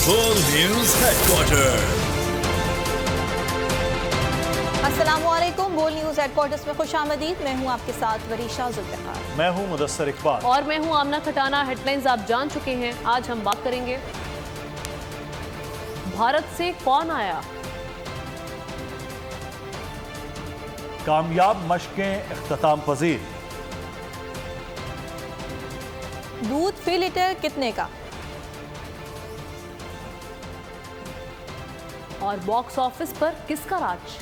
World News Headquarters। अस्सलामुअलैकुम। बोल news headquarters में खुशामदीद। मैं हूं आपके साथ वरीशा जुल्फ़िकार। मैं हूं मुदस्सर इकबाल और मैं हूं आमना खटाना। हेडलाइंस आप जान चुके हैं। आज हम बात करेंगे भारत से कौन आया, कामयाब मशकें इख्तिताम पजीर, दूध फी लीटर कितने का, और बॉक्स ऑफिस पर किसका राज।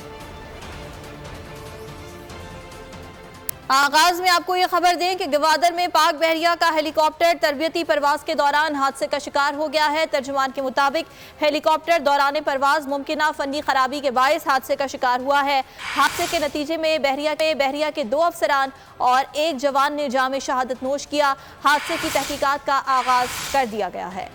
आगाज में आपको ये खबर दें कि गवादर में पाक बहरिया का हेलीकॉप्टर तरबियती परवाज के दौरान हादसे का शिकार हो गया है। तर्जुमान के मुताबिक हेलीकॉप्टर दौरान परवाज मुमकिना फनी खराबी के बायस हादसे का शिकार हुआ है। हादसे के नतीजे में बहरिया के 2 अफसरान और 1 जवान ने जाम शहादत नोश किया। हादसे की तहकीकात का आगाज कर दिया गया है।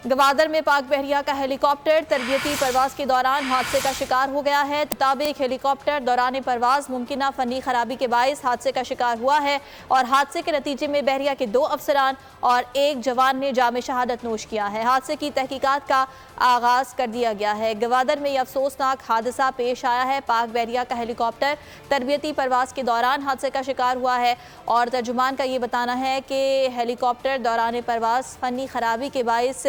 गवादर में पाक बहरिया का हेलीकॉप्टर तरबियती परवाज के दौरान हादसे का शिकार हो गया है। मुताबिक हेलीकॉप्टर दौरान परवाज मुमकिना फनी खराबी के बायस हादसे का शिकार हुआ है और हादसे के नतीजे में बहरिया के 2 अफसरान और 1 जवान ने जाम शहादत नोश किया है। हादसे की तहकीकात का आगाज कर दिया गया है। गवादर में यह अफसोसनाक हादसा पेश आया है। पाक बहरिया का हेलीकॉप्टर तरबियती परवाज के दौरान हादसे का शिकार हुआ है और तर्जुमान का ये बताना है कि हेलीकॉप्टर दौरान परवाज फनी खराबी के बायस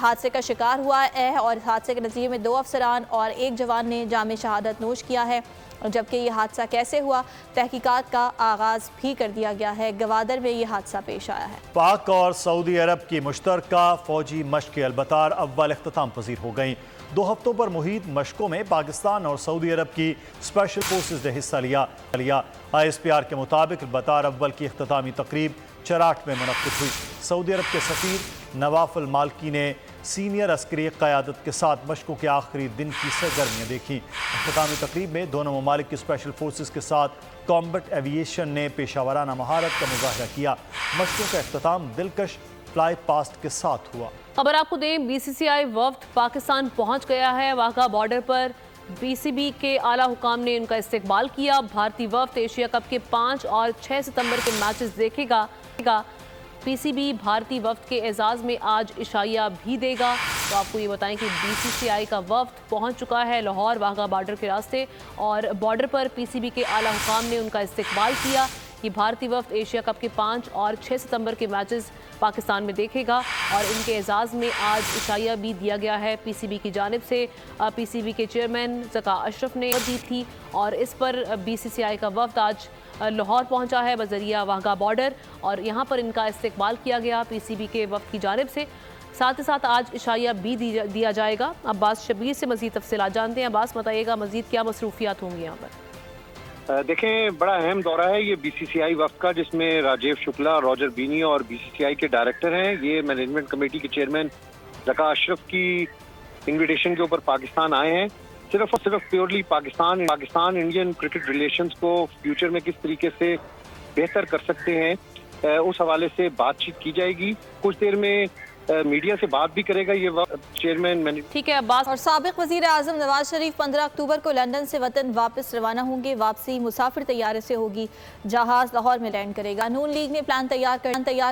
हादसे का शिकार हुआ है और हादसे के नतीजे में 2 अफसरान और 1 जवान ने जाम शहादत नोश किया है। जबकि ये हादसा कैसे हुआ, तहकीकात का आगाज भी कर दिया गया है। गवादर में ये हादसा पेश आया है। पाक और सऊदी अरब की मुश्तरका फौजी मशक़ें अलबतार अव्वल इख्तिताम पजीर हो गईं। 2 हफ्तों पर मुहित मशकों में पाकिस्तान और सऊदी अरब की स्पेशल फोर्सेज ने हिस्सा लिया। ISPR के मुताबिक अलबतार अव्वल की इख्तितामी तकरीब चराट में मुनक्किद हुई। सऊदी अरब के सफ़ीर नवाफ अल मालकी ने सीनियर अस्करी क़यादत के साथ मशकों के आखिरी दिन की सरगर्मियाँ देखीं। इख्तितामी तकरीब में दोनों ममालिक की स्पेशल फोर्सेज के साथ कॉम्बैट एविएशन ने पेशावराना महारत का मुजाहरा किया। मशकों का इख्तिताम दिलकश फ्लाई पास्ट के साथ हुआ। खबर आपको दें, BCCI वफ्द पाकिस्तान पहुंच गया है। वाघा बॉर्डर पर PCB के आला हुकाम ने उनका इस्तकबाल किया। भारतीय वफ्द एशिया कप के 5 और 6 सितंबर के मैचेस देखेगा। PCB भारतीय वफ्द के एजाज़ में आज इशाइया भी देगा। तो आपको ये बताएं कि BCCI का वफ्द पहुंच चुका है लाहौर वाघा बॉर्डर के रास्ते और बॉर्डर पर PCB के आला हुकाम ने उनका इस्तकबाल किया। ये भारतीय वफ्द एशिया कप के 5 और 6 सितंबर के मैचेस पाकिस्तान में देखेगा और इनके एजाज़ में आज इशाइया भी दिया गया है PCB की जानिब से। PCB के चेयरमैन ज़का अशरफ ने दी थी और इस पर BCCI का वफ्द आज लाहौर पहुंचा है बजरिया वाघा बॉर्डर और यहाँ पर इनका इस्तकबाल किया गया PCB के वफ्द की जानिब से। साथ ही साथ आज इशाइया भी दिया जाएगा। अब्बास शबीर से मज़ीद तफसीलात जानते हैं। अब्बास, बताइएगा मज़ीद क्या मसरूफियात होंगी यहाँ पर। देखें, बड़ा अहम दौरा है ये BCCI वफ्द का, जिसमें राजीव शुक्ला, रॉजर बीनी और BCCI के डायरेक्टर हैं। ये मैनेजमेंट कमेटी के चेयरमैन ज़का अशरफ की इन्विटेशन के ऊपर पाकिस्तान आए हैं। सिर्फ और सिर्फ purely Pakistan Indian cricket relations को फ्यूचर में किस तरीके से बेहतर कर सकते हैं उस हवाले से बातचीत की जाएगी। कुछ देर में मीडिया से बात भी करेगा ये चेयरमैन। ठीक है अब्बास। और साबिक वज़ीर आज़म नवाज शरीफ 15 अक्टूबर को लंदन से वतन वापस रवाना होंगे। वापसी मुसाफिर तैयारे से होगी। जहाज लाहौर में लैंड करेगा। नून लीग ने प्लान तैयार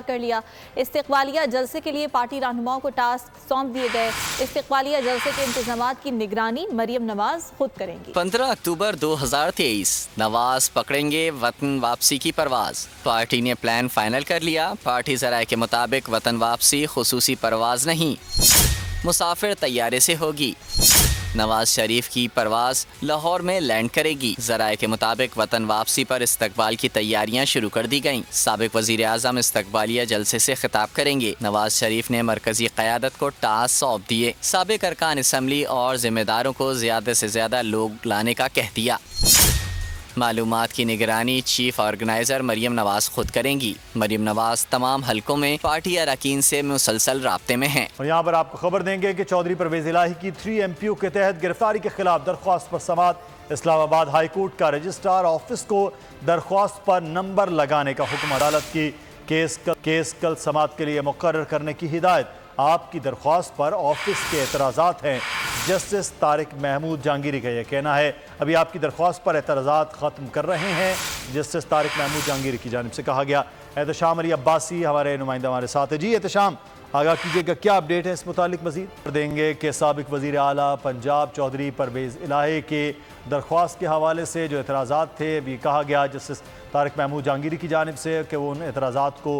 कर लिया। इस्तकबालिया जलसे के लिए पार्टी रहनुमाओं को टास्क सौंप दिए गए। इस्तकबालिया जलसे के इंतजामात की निगरानी मरियम नवाज खुद करेंगी। 15 अक्टूबर 2023 नवाज पकड़ेंगे वतन वापसी की परवाज। पार्टी ने प्लान फाइनल कर लिया। पार्टी ज़राए के मुताबिक वतन वापसी खुसूसी परवाज नहीं, मुसाफिर तैयारे से होगी। नवाज शरीफ की परवाज लाहौर में लैंड करेगी। ज़राए के मुताबिक वतन वापसी पर इस्तकबाल की तैयारियां शुरू कर दी गईं। साबिक वज़ीर आज़म इस्तकबालिया जलसे से खिताब करेंगे। नवाज शरीफ ने मरकजी क़यादत को टास्क सौंप दिए। साबिक अरकान असम्बली और जिम्मेदारों को ज़्यादा से ज़्यादा लोग लाने का कह दिया। मालूमात की निगरानी चीफ ऑर्गेनाइजर मरियम नवाज खुद करेंगी। मरियम नवाज तमाम हलकों में पार्टी अरकान से मुसलसल राब्ते में हैं। और यहाँ पर आपको खबर देंगे कि चौधरी परवेज इलाही की 3 MPO के तहत गिरफ्तारी के खिलाफ दरख्वास्त पर समाअत। इस्लामाबाद हाई कोर्ट का रजिस्ट्रार ऑफिस को दरख्वास्त पर नंबर लगाने का हुक्म। अदालत की केस कल समाअत के लिए मुकर्रर करने की हिदायत। आपकी दरख्वास्त पर ऑफिस के एतराज़ात हैं। जस्टिस तारिक महमूद जहांगीरी का यह कहना है। अभी आपकी दरख्वास्त पर एतराज़ात ख़त्म कर रहे हैं। जस्टिस तारिक महमूद जहांगीरी की जानिब से कहा गया। एहतशाम अली अब्बासी हमारे नुमाइंदा हमारे साथ है। जी एहतशाम, आगाह कीजिएगा क्या अपडेट है इस मुतालिक मजीद देंगे कि साबिक वज़ीर आला पंजाब चौधरी परवेज़ इलाही के दरख्वास्त के हवाले से जो एतराज़ात थे अभी कहा गया जस्टिस तारिक महमूद जहांगीरी की जानिब से कि वो उन एतराज़ात को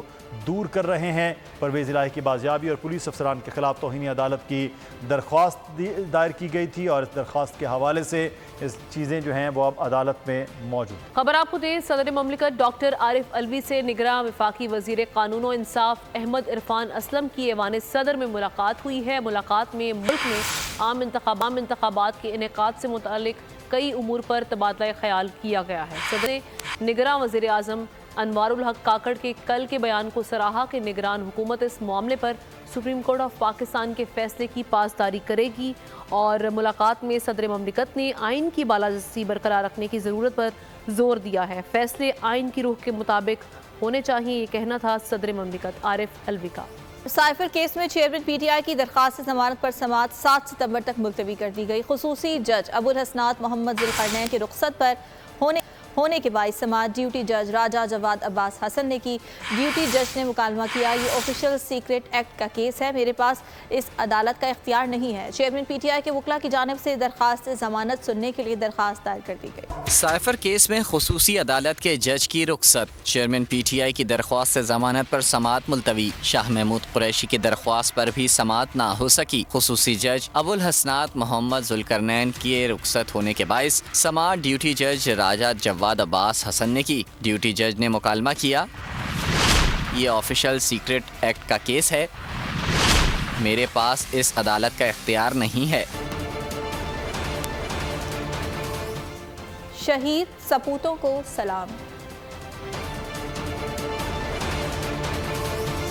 दूर कर रहे हैं। परवेज़ इलाही की बाजियाबी और पुलिस अफसरान के खिलाफ तौहीन अदालत की दरख्वास्त दायर की गई थी और इस दरख्वास्त के हवाले से इस चीज़ें जो हैं वो अब अदालत में मौजूद। खबर आपको दें, सदर ममलिकत डॉक्टर आरिफ अलवी से निगरां वफाकी वज़ीर कानून व इंसाफ अहमद इरफान असलम की ऐवान सदर में मुलाकात हुई है। मुलाकात में मुल्क में आम इंतखाबात के इनेकाद से मुतालिक कई उमूर पर तबादला ख्याल किया गया है। सदर निगरां वज़ीर आज़म अनवारुल हक काकड़ के कल के बयान को सराहा कि निगरान हुकूमत इस मामले पर सुप्रीम कोर्ट ऑफ पाकिस्तान के फैसले की पासदारी करेगी और मुलाकात में सदर ममलिकत ने आइन की बालादस्ती बरकरार रखने की ज़रूरत पर जोर दिया है। फैसले आइन की रूह के मुताबिक होने चाहिए, ये कहना था सदर ममलिकत आरिफ अलवी का। साइफर केस में चेयरमैन पीटीआई की दरखास्त जमानत पर समाअत 7 सितंबर तक मुलतवी कर दी गई। खुसूसी जज अबुल हसनात मोहम्मद जुल्करनैन की रुखसत पर होने के बाद समाअत ड्यूटी जज राजा जवाद अब्बास हसन ने की। ड्यूटी जज ने मुकालमा किया, ये ऑफिशियल सीक्रेट एक्ट का केस है, मेरे पास इस अदालत का इख्तियार नहीं है। चेयरमैन पीटीआई के वकला की जानिब से दरखास्त जमानत सुनने के लिए दरखास्त दायर कर दी गई। साइफर केस में खुसूसी अदालत के जज की रुखसत, चेयरमैन पीटीआई की दरख्वास्त जमानत पर समाअत मुलतवी। शाह महमूद कुरैशी की दरख्वास्त पर भी समाअत ना हो सकी। खुसूसी जज अबुल हसनात मोहम्मद जुल्करनैन की रुखसत होने के बायस समाअत ड्यूटी जज राजा जवाद अब्बास हसन ने की। ड्यूटी जज ने मुकालमा किया, ये ऑफिशियल सीक्रेट एक्ट का केस है, मेरे पास इस अदालत का इख्तियार नहीं है। शहीद सपूतों को सलाम।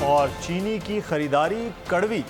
और चीनी की खरीदारी कड़वी।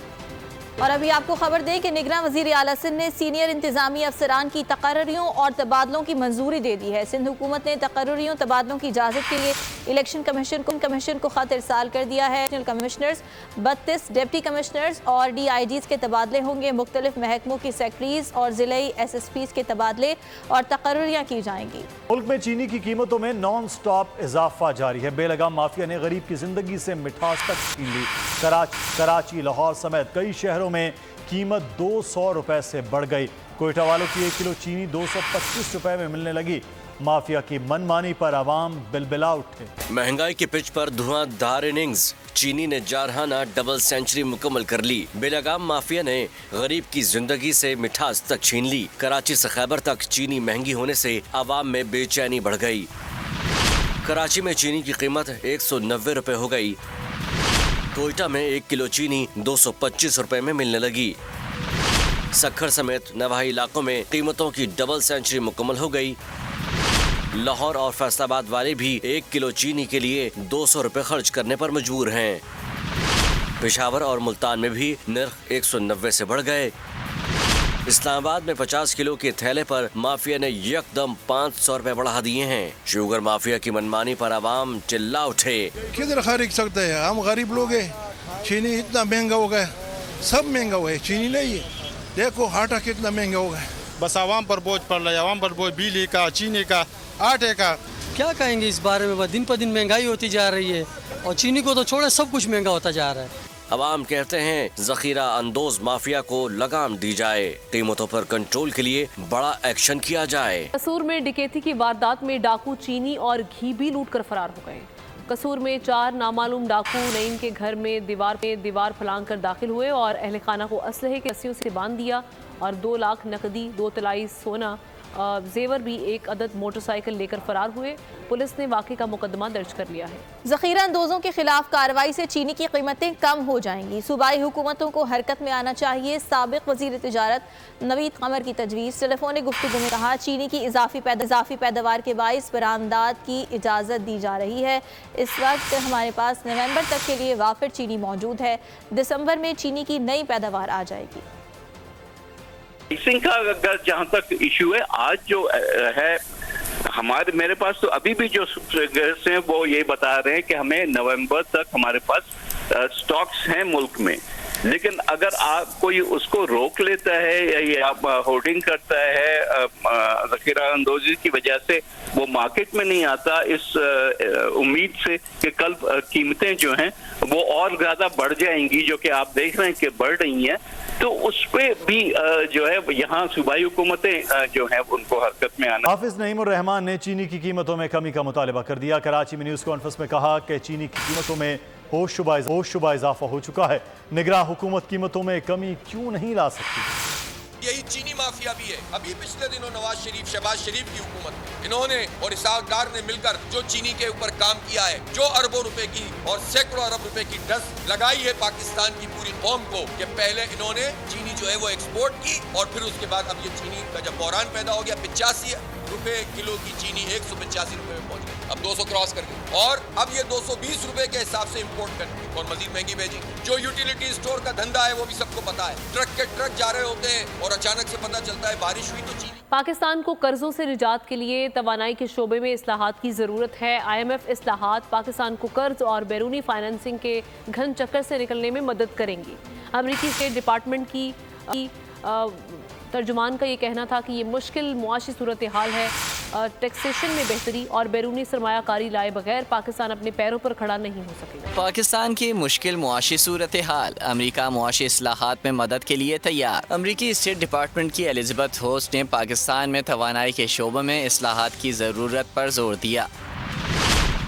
और अभी आपको खबर दें कि निगरान वज़ीर आला सिंध ने सीनियर इंतजामी अफसरान की तकर्रियों और तबादलों की मंजूरी दे दी है। सिंध हुकूमत ने तकर्रियों तबादलों की इजाज़त के लिए इलेक्शन कमीशन को खत इरसाल कर दिया है। नेशनल कमिश्नर्स, 32 डिप्टी कमिश्नर्स और DIGs के तबादले होंगे। मुख्तलिफ महकमों की सेक्रेटरीज और ज़िले SSPs के तबादले और तकर्रियाँ की जाएंगी। मुल्क में चीनी की कीमतों में नॉन स्टॉप इजाफा जारी है। बेलगाम माफिया ने गरीब की जिंदगी से मिठास तक छीन ली। कराची, लाहौर समेत कई शहरों में कीमत 200 रुपए से बढ़ गई। कोयटा वालों की 1 किलो चीनी 225 रुपए में मिलने लगी। माफिया की मनमानी पर आवाम बिलबिला उठे। महंगाई की पिच पर धुआंधार इनिंग्स, चीनी ने जारहाना डबल सेंचुरी मुकम्मल कर ली। बेलगाम माफिया ने गरीब की जिंदगी से मिठास तक छीन ली। कराची से खैबर तक चीनी महंगी होने से आवाम में बेचैनी बढ़ गई। कराची में चीनी की कीमत 190 रुपए हो गई। कोयटा में 1 किलो चीनी 225 रुपए में मिलने लगी। सक्खर समेत नवाही इलाकों में कीमतों की डबल सेंचुरी मुकम्मल हो गई। लाहौर और फैसलाबाद वाले भी 1 किलो चीनी के लिए 200 रुपए खर्च करने पर मजबूर हैं। पेशावर और मुल्तान में भी नर्ख 190 से बढ़ गए। इस्लामाबाद में 50 किलो के थैले पर माफिया ने यकदम 500 रुपए बढ़ा दिए हैं। शुगर माफिया की मनमानी पर आवाम चिल्ला उठे। किधर खरीद सकते हैं, हम गरीब लोग हैं। चीनी इतना महंगा हो गया, सब महंगा हुआ है, चीनी नहीं है। देखो आटा कितना महंगा हो गया। बस आवाम पर बोझ पड़ रहा है, आवाम पर बोझ बिजली का, चीनी का, आटे का। क्या कहेंगे इस बारे में, दिन पर दिन महंगाई होती जा रही है और चीनी को तो छोड़े सब कुछ महंगा होता जा रहा है। अवाम कहते हैं जखीरा अंदोज माफिया को लगाम दी जाए, कीमतों पर कंट्रोल के लिए बड़ा एक्शन किया जाए। कसूर में डकैती की वारदात में डाकू चीनी और घी भी लूट कर फरार हो गए। कसूर में 4 नामालूम डाकू नईम के घर में दीवार फलांग कर दाखिल हुए और अहल खाना को असलहे के रस्सियों से बांध दिया और 2 लाख नकदी, 2 तलाई सोना, जेवर भी 1 अदद मोटरसाइकिल लेकर फरार हुए। पुलिस ने वाक़े का मुकदमा दर्ज कर लिया है। ज़ख़ीरा अंदोज़ों के खिलाफ कार्रवाई से चीनी की कीमतें कम हो जाएंगी। सूबाई हुकूमतों को हरकत में आना चाहिए। साबिक़ वज़ीर तिजारत नवीद क़मर की तजवीज़। टेलीफोनिक गुफ्तगू में कहा, चीनी की इजाफी पैदावार के बाइस बरामदात की इजाज़त दी जा रही है। इस वक्त हमारे पास नवंबर तक के लिए वाफिर चीनी मौजूद है। दिसंबर में चीनी की नई पैदावार आ जाएगी। प्राइसिंग का अगर जहाँ तक इशू है, आज जो है मेरे पास तो अभी भी जो फिगर्स हैं वो ये बता रहे हैं कि हमें नवंबर तक हमारे पास स्टॉक्स हैं मुल्क में। लेकिन अगर आप कोई उसको रोक लेता है या होर्डिंग करता है ज़ख़ीरा अंदोज़ी की वजह से, वो मार्केट में नहीं आता इस उम्मीद से कि कल कीमतें जो हैं वो और ज़्यादा बढ़ जाएंगी, जो कि आप देख रहे हैं कि बढ़ रही हैं, तो उस पे भी जो है यहाँ सूबाई हुकूमतें जो है उनको हरकत में आना। हाफिज नईमुर रहमान ने चीनी की कीमतों में कमी का मुतालबा कर दिया। कराची में न्यूज़ कॉन्फ्रेंस में कहा कि चीनी की कीमतों में होशुबा इजाफा हो चुका है। निगरान हुकूमत कीमतों में कमी क्यों नहीं ला सकती? यही चीनी माफिया भी है। अभी पिछले दिनों नवाज शरीफ, शहबाज शरीफ की हुकूमत, इन्होंने और इसहाक डार ने मिलकर जो चीनी के ऊपर काम किया है, जो अरबों रुपए की और सैकड़ों अरब रुपए की डस लगाई है पाकिस्तान की पूरी कौम को, कि पहले इन्होंने चीनी जो है वो एक्सपोर्ट की और फिर उसके बाद अब ये चीनी का जब बहरान पैदा हो गया, 85 रुपए किलो की चीनी 185 रुपए में पहुंच गई, अब 200 क्रॉस कर गई और अब ये 220 रुपए के हिसाब से इंपोर्ट करती और मजीद महंगी भेजी। जो यूटिलिटी स्टोर का धंधा है वो भी सबको पता है, ट्रक के ट्रक जा रहे होते हैं और अचानक से पता चलता है बारिश हुई तो चीनी। पाकिस्तान को कर्जों से निजात के लिए तवानाई के शोबे में इस्लाहात की ज़रूरत है। IMF इस्लाहात पाकिस्तान को कर्ज और बैरूनी फाइनेंसिंग के घन चक्कर से निकलने में मदद करेंगी। अमरीकी स्टेट डिपार्टमेंट की तर्जुमान का ये कहना था कि ये मुश्किल मुआशी सूरत हाल है। टैक्सेशन में बेहतरी और बैरूनी सरमायाकारी लाए बगैर पाकिस्तान अपने पैरों पर खड़ा नहीं हो सकेगा। पाकिस्तान की मुश्किल मुआशी सूरत हाल, अमरीका मुआशी इस्लाहात में मदद के लिए तैयार। अमरीकी स्टेट डिपार्टमेंट की एलिजाबेथ होस्ट ने पाकिस्तान में तवानाई के शोबे में इस्लाहात की ज़रूरत पर जोर दिया।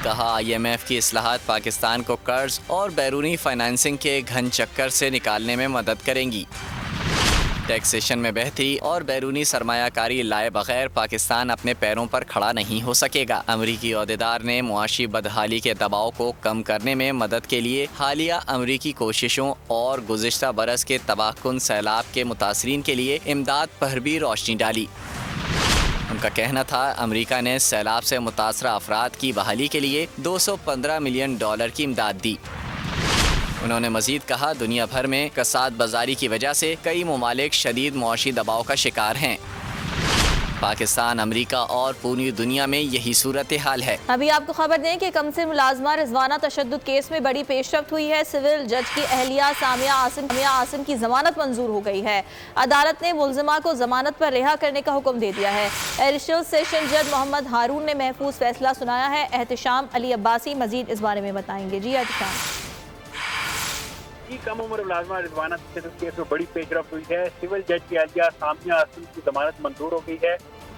कहा IMF की इस्लाहात पाकिस्तान को कर्ज और बैरूनी फाइनेंसिंग के घन चक्कर से निकालने में मदद करेंगी। टैक्सेशन में बेहतरी और बैरूनी सरमायाकारी लाए बगैर पाकिस्तान अपने पैरों पर खड़ा नहीं हो सकेगा। अमरीकी ओहदेदार ने मुआशी बदहाली के दबाव को कम करने में मदद के लिए हालिया अमरीकी कोशिशों और गुज़िश्ता बरस के तबाहकुन सैलाब के मुतासरीन के लिए इमदाद पर भी रोशनी डाली। उनका कहना था अमरीका ने सैलाब से मुतासरा अफराद की बहाली के लिए $215 मिलियन की इमदाद दी। उन्होंने मजीद कहा दुनिया भर में कसाद बाजारी की वजह से कई ममालिक शदीद मुआशी दबाव का शिकार हैं। पाकिस्तान, अमरीका और पूरी दुनिया में यही सूरत हाल है। अभी आपको खबर दें कि कमसिन मुलाजमा रिजवाना तशद्दुद केस में बड़ी पेशरफ्त हुई है। सिविल जज की अहलिया सामिया आसिम की जमानत मंजूर हो गई है। अदालत ने मुलजिमा को जमानत पर रिहा करने का हुक्म दे दिया है। एडिशनल सेशन जज मोहम्मद हारून ने महफूज फैसला सुनाया है। एहतशाम अली अब्बासी मजीद इस बारे में बताएंगे। जी एहतशाम। कम उम्र मुलाजमा रिजवाना तशद्दुद केस में बड़ी पेशरफ्त हुई है। सिविल जज की अहलिया सामिया आसिम की जमानत मंजूर हो गई है।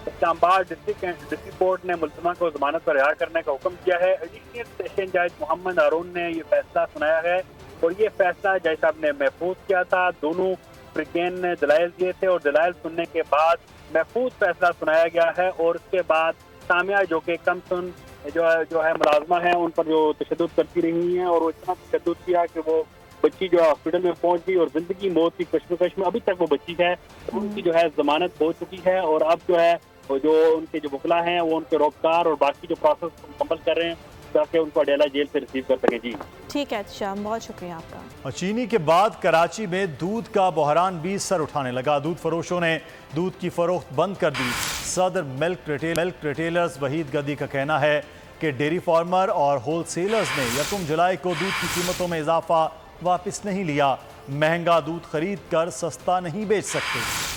इस्लामाबाद डिस्ट्रिक्ट कोर्ट ने मुलजिमा को जमानत पर रिहा करने का हुक्म दिया है। एडिशनल सेशन जज मोहम्मद हारून ने ये फैसला सुनाया है और ये फैसला जज साहब ने महफूज किया था। दोनों फ्रिकेन ने दलाइल दिए थे और दलाइल सुनने के बाद महफूज फैसला सुनाया गया है। और उसके बाद सामिया जो कि कमसुन जो है मुलाजमा है, उन पर जो तशद्दुद करती रही हैं और वो इतना तशद्दुद किया कि वो बच्ची जो हॉस्पिटल में पहुंच गई और जिंदगी मौत की कश्मकश में अभी तक वो बच्ची है। उनकी जो है जमानत हो चुकी है और अब जो है जो उनके जो वकला हैं वो उनके रोजगार और बाकी जो प्रोसेस मुकम्मल कर रहे हैं ताकि उनको अडेला जेल से रिसीव कर सके। जी ठीक है शाम, बहुत शुक्रिया आपका। चीनी के बाद कराची में दूध का बहरान भी सर उठाने लगा। दूध फरोशों ने दूध की फरोख्त बंद कर दी। सदर मिल्क रिटेलर्स वहीद गद्दी का कहना है कि डेयरी फार्मर और होलसेलर्स ने 1 जुलाई को दूध की कीमतों में इजाफा वापस नहीं लिया। महंगा दूध खरीद कर सस्ता नहीं बेच सकते।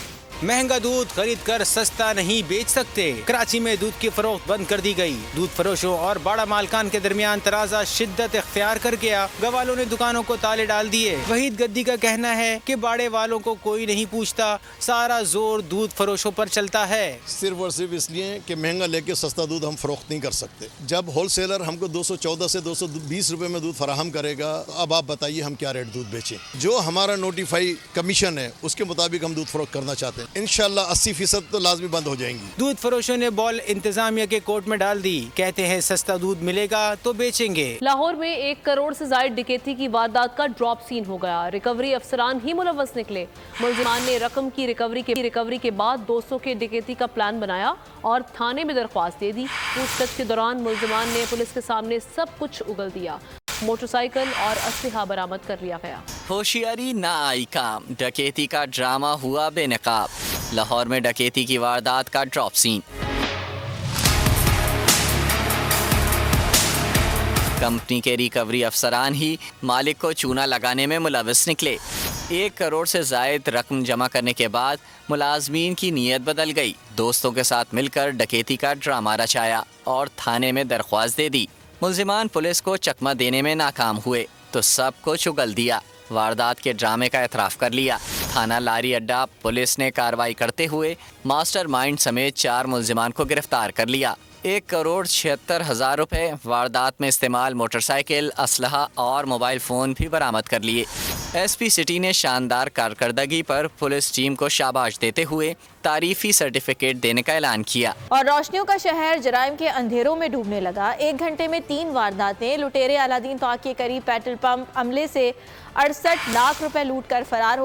महंगा दूध खरीद कर सस्ता नहीं बेच सकते। कराची में दूध की फरोख्त बंद कर दी गई। दूध फरोशों और बाड़ा मालकान के दरमियान तराजा शिद्दत इख्तियार कर गया। गवालों ने दुकानों को ताले डाल दिए। वहीद गद्दी का कहना है कि बाड़े वालों को कोई नहीं पूछता, सारा जोर दूध फरोशों पर चलता है। सिर्फ और सिर्फ इसलिए कि महंगा लेके सस्ता दूध हम फरोख्त नहीं कर सकते। जब होलसेलर हमको 214 से 220 रुपए में दूध फराहम करेगा, अब आप बताइए हम क्या रेट दूध बेचें। जो हमारा नोटिफाई कमीशन है उसके मुताबिक हम दूध फरोख्त करना चाहते हैं। इंशाल्लाह 80% तो लाजमी बंद हो जाएंगी। दूध फरोशों ने बॉल इंतजामिया के कोर्ट में डाल दी। कहते हैं सस्ता दूध मिलेगा तो बेचेंगे। लाहौर में 1 करोड़ से ज्यादा डकैती की वारदात का ड्रॉप सीन हो गया। रिकवरी अफसरान ही मुलव्वस निकले। मुलजिमान ने रकम की रिकवरी के बाद 200 के डकैती का प्लान बनाया और थाने में दरख्वास्त दे दी। पूछताछ के दौरान मुलजिमान ने पुलिस के सामने सब कुछ उगल दिया। मोटरसाइकिल और असलहा बरामद कर लिया गया। होशियारी ना आई काम, डकैती का ड्रामा हुआ बेनकाब। लाहौर में डकैती की वारदात का ड्रॉप सीन। कंपनी के रिकवरी अफसरान ही मालिक को चूना लगाने में मुलविस निकले। 1 करोड़ से जायद रकम जमा करने के बाद मुलाजमीन की नीयत बदल गई। दोस्तों के साथ मिलकर डकैती का ड्रामा रचाया और थाने में दरख्वास्त दे दी। मुल्जिमान पुलिस को चकमा देने में नाकाम हुए तो सब कुछ उगल दिया। वारदात के ड्रामे का एतराफ़ कर लिया। थाना लारी अड्डा पुलिस ने कार्रवाई करते हुए मास्टरमाइंड समेत 4 मुल्जिमान को गिरफ्तार कर लिया। 1,76,000 रुपए, वारदात में इस्तेमाल मोटरसाइकिल, असलहा और मोबाइल फ़ोन भी बरामद कर लिए। एसपी सिटी ने शानदार कारकर्दगी पर पुलिस टीम को शाबाश देते हुए तारीफी सर्टिफिकेट देने का ऐलान किया। और रोशनियों का शहर जराइम के अंधेरों में डूबने लगा। 1 घंटे में 3 वारदातें। लुटेरे अलादीन पार्क के करीब पेट्रोल पंप अमले से 68 लाख रुपए लूट कर फरार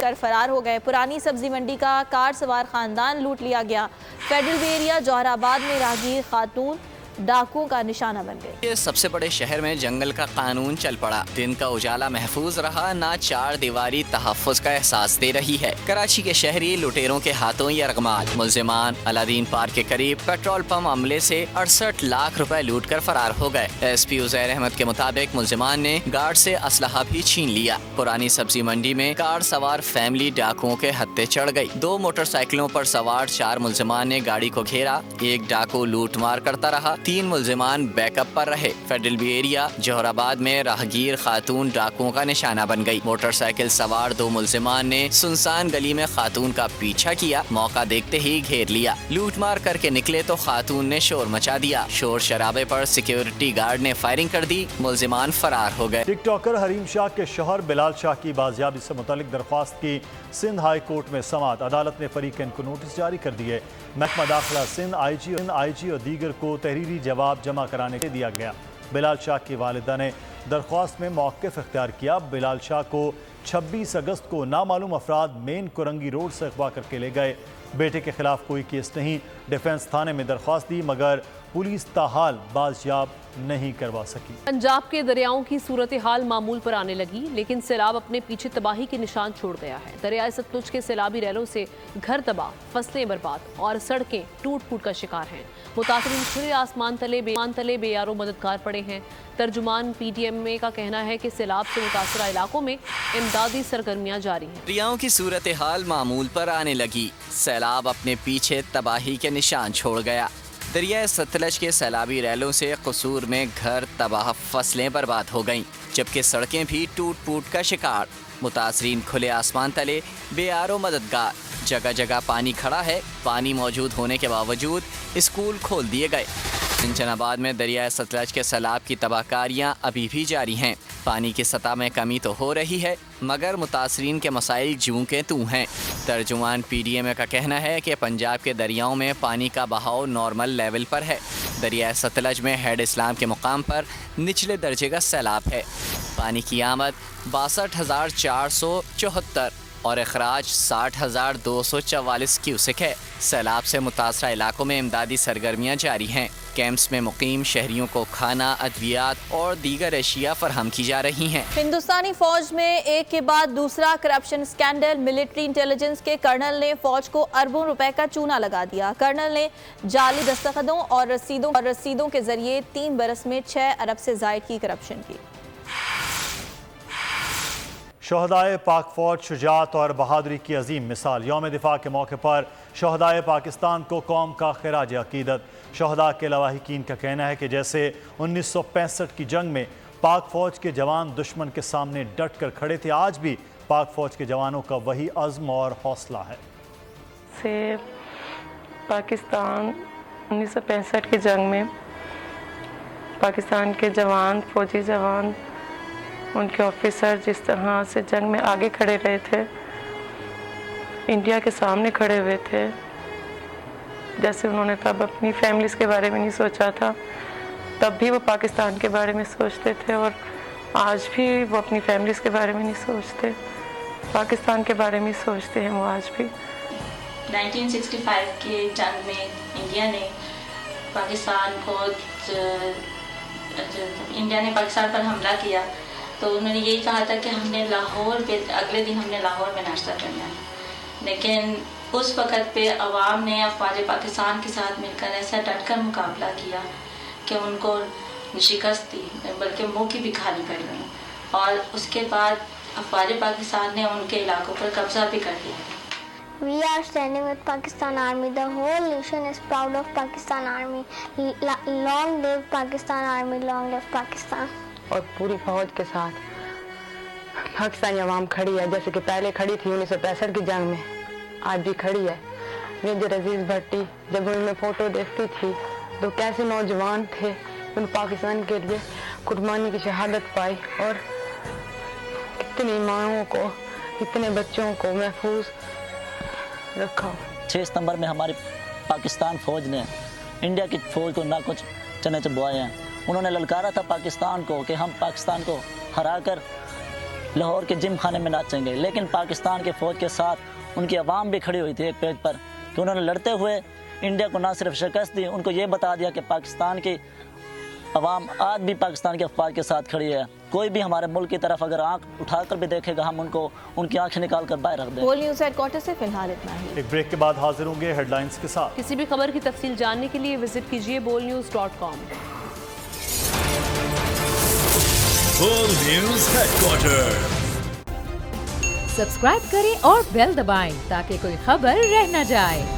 हो गए। पुरानी सब्जी मंडी का कार सवार खानदान लूट लिया गया। फेडरल बे एरिया जौहराबाद में राहगीर खातून डाकुओं का निशाना बन गए। ये सबसे बड़े शहर में जंगल का कानून चल पड़ा। दिन का उजाला महफूज रहा, ना 4 दीवारी तहफ़्फ़ुज़ का एहसास दे रही है। कराची के शहरी लुटेरों के हाथों यरगमाल। मुल्जिमान अलादीन पार्क के करीब पेट्रोल पंप अमले से 68 लाख रुपए लूट कर फरार हो गए। एसपी उज़ैर अहमद के मुताबिक मुल्जिमान ने गार्ड से असलहा भी छीन लिया। पुरानी सब्जी मंडी में कार सवार फैमिली डाकुओं के हत्थे चढ़ गई। 2 मोटरसाइकिलों पर सवार 4 मुल्जिमान ने गाड़ी को घेरा। 1 डाकू लूट मार करता रहा। 3 मुल्जिमान बैकअप पर रहे। फेडरल बे एरिया जौहराबाद में राहगीर खातून डाकुओं का निशाना बन गई। मोटरसाइकिल सवार 2 मुल्जिमान ने सुनसान गली में खातून का पीछा किया। मौका देखते ही घेर लिया। लूट मार करके निकले तो खातून ने शोर मचा दिया। शोर शराबे पर सिक्योरिटी गार्ड ने फायरिंग कर दी। मुल्जिमान फरार हो गए। टिकटॉकर हरीम शाह के शौहर बिलाल शाह की बाजियाबी से मुतालिक दरख्वास्त की सिंध हाई कोर्ट में समाअत। अदालत ने फरीकैन को नोटिस जारी कर दिए। महकमा दाखिला सिंध आईजी और दीगर को तहरीरी जवाब जमा कराने के दिया गया। बिलाल शाह की वालिदा ने दरख्वास्त में मौक़िफ़ इख्तियार किया। बिलाल शाह को 26 अगस्त को नामालूम अफराद मेन कुरंगी रोड से अगवा करके ले गए। बेटे के खिलाफ कोई केस नहीं। डिफेंस थाने में दरख्वास्त दी मगर पुलिस ताहाल बाजियाब नहीं करवा सकी। पंजाब के दरियाओं की सूरत हाल मामूल पर आने लगी, लेकिन सैलाब अपने पीछे तबाही के निशान छोड़ गया है। दरियाए सतलुज के सैलाबी रैलों से घर तबाह, फसलें बर्बाद और सड़कें टूट फूट का शिकार हैं। मुतासरीन खुले आसमान तले बेयारो मददगार पड़े हैं। तर्जुमान PTM का कहना है कि सैलाब से मुतासरा इलाकों में इमदादी सरगर्मियां जारी हैं। दरियाओं की सूरत हाल मामूल पर आने लगी। सैलाब अपने पीछे तबाही के निशान छोड़ गया। दरिया सतलज के सैलाबी रैलों से कसूर में घर तबाह, फसलें बर्बाद हो गईं, जबकि सड़कें भी टूट फूट का शिकार। मुतासरीन खुले आसमान तले बेयारो मददगार। जगह जगह पानी खड़ा है। पानी मौजूद होने के बावजूद स्कूल खोल दिए गए। सिंचनाबाद में दरिया सतलज के सैलाब की तबाहकारियाँ अभी भी जारी हैं। पानी की सतह में कमी तो हो रही है मगर मुतासरीन के मसाइल जूं के तूं हैं। तर्जुमान PDM का कहना है कि पंजाब के दरियाओं में पानी का बहाव नॉर्मल लेवल पर है। दरिया सतलज में हेड इस्लाम के मुकाम पर निचले दर्जे का सैलाब है। पानी की आमद 62,474 और अखराज 60,244 क्यूसेक है। सैलाब से मुतासरा इलाकों में इमदादी सरगर्मियाँ जारी हैं। कैंप्स में मुकीम शहरियों को खाना, अद्वियात और दीगर अशिया फरहम की जा रही हैं। हिंदुस्तानी फौज में एक के बाद दूसरा करप्शन स्कैंडल। मिलिट्री इंटेलिजेंस के कर्नल ने फौज को अरबों रुपए का चूना लगा दिया। कर्नल ने जाली दस्तखतों और रसीदों के जरिए 3 बरस में 6 अरब से जायद की करप्शन की। शहदाए पाक फौज शुजात और बहादुरी की अजीम मिसाल। यौम दिफा के मौके पर शहदाए पाकिस्तान को कौम का खिराज अकीदत। शहदा के लवाहिकीन का कहना है कि जैसे 1965 की जंग में पाक फौज के जवान दुश्मन के सामने डट कर खड़े थे, आज भी पाक फौज के जवानों का वही अज़्म और हौसला है। से पाकिस्तान 1965 की जंग में पाकिस्तान के जवान, फौजी जवान, उनके ऑफिसर जिस तरह से जंग में आगे खड़े रहे थे, इंडिया के सामने खड़े हुए थे, जैसे उन्होंने तब अपनी फैमिलीज़ के बारे में नहीं सोचा था, तब भी वो पाकिस्तान के बारे में सोचते थे और आज भी वो अपनी फैमिलीज़ के बारे में नहीं सोचते, पाकिस्तान के बारे में सोचते हैं वो आज भी। 1965 की जंग में इंडिया ने पाकिस्तान पर हमला किया तो उन्होंने यही कहा था कि हमने लाहौर पे, अगले दिन हमने लाहौर में नाश्ता करना है, लेकिन उस वक़्त पे अवाम ने अफ़वाज पाकिस्तान के साथ मिलकर ऐसा डटकर मुकाबला किया कि उनको शिकस्त दी, बल्कि मुंह की भी खानी पड़ गई। और उसके बाद अफवाज पाकिस्तान ने उनके इलाकों पर कब्जा भी कर लिया। We are standing with Pakistan Army. The whole nation is proud of Pakistan Army. Long live Pakistan Army. Long live Pakistan. और पूरी फौज के साथ पाकिस्तानी अवाम खड़ी है, जैसे कि पहले खड़ी थी 1965 की जंग में, आज भी खड़ी है। मेजर अजीज भट्टी जब उनमें फ़ोटो देखती थी तो कैसे नौजवान थे, उन पाकिस्तान के लिए कुर्बानी की शहादत पाई और कितनी माओं को, कितने बच्चों को महफूज रखा। 6 सितंबर में हमारी पाकिस्तान फ़ौज ने इंडिया की फ़ौज को ना कुछ चने चबवाए हैं। उन्होंने ललकारा था पाकिस्तान को कि हम पाकिस्तान को हराकर लाहौर के जिम खाने में नाचेंगे, लेकिन पाकिस्तान के फ़ौज के साथ उनकी आवाम भी खड़ी हुई थी एक पेज पर कि उन्होंने लड़ते हुए इंडिया को ना सिर्फ शिकस्त दी, उनको ये बता दिया कि पाकिस्तान की अवाम आज भी पाकिस्तान के अफवाज के साथ खड़ी है। कोई भी हमारे मुल्क की तरफ अगर आंख उठाकर भी देखेगा, हम उनको उनकी आंखें निकाल कर बाहर रख दें। बोल न्यूज़ हेडक्वार्टर से फिलहाल इतना ही। एक ब्रेक के बाद हाजिर होंगे हेडलाइंस के साथ। किसी भी खबर की तफसील जानने के लिए विजिट कीजिए bolnews.com। बोल न्यूज़ हेडक्वार्टर। सब्सक्राइब करें और बेल दबाएं ताकि कोई खबर रह न जाए।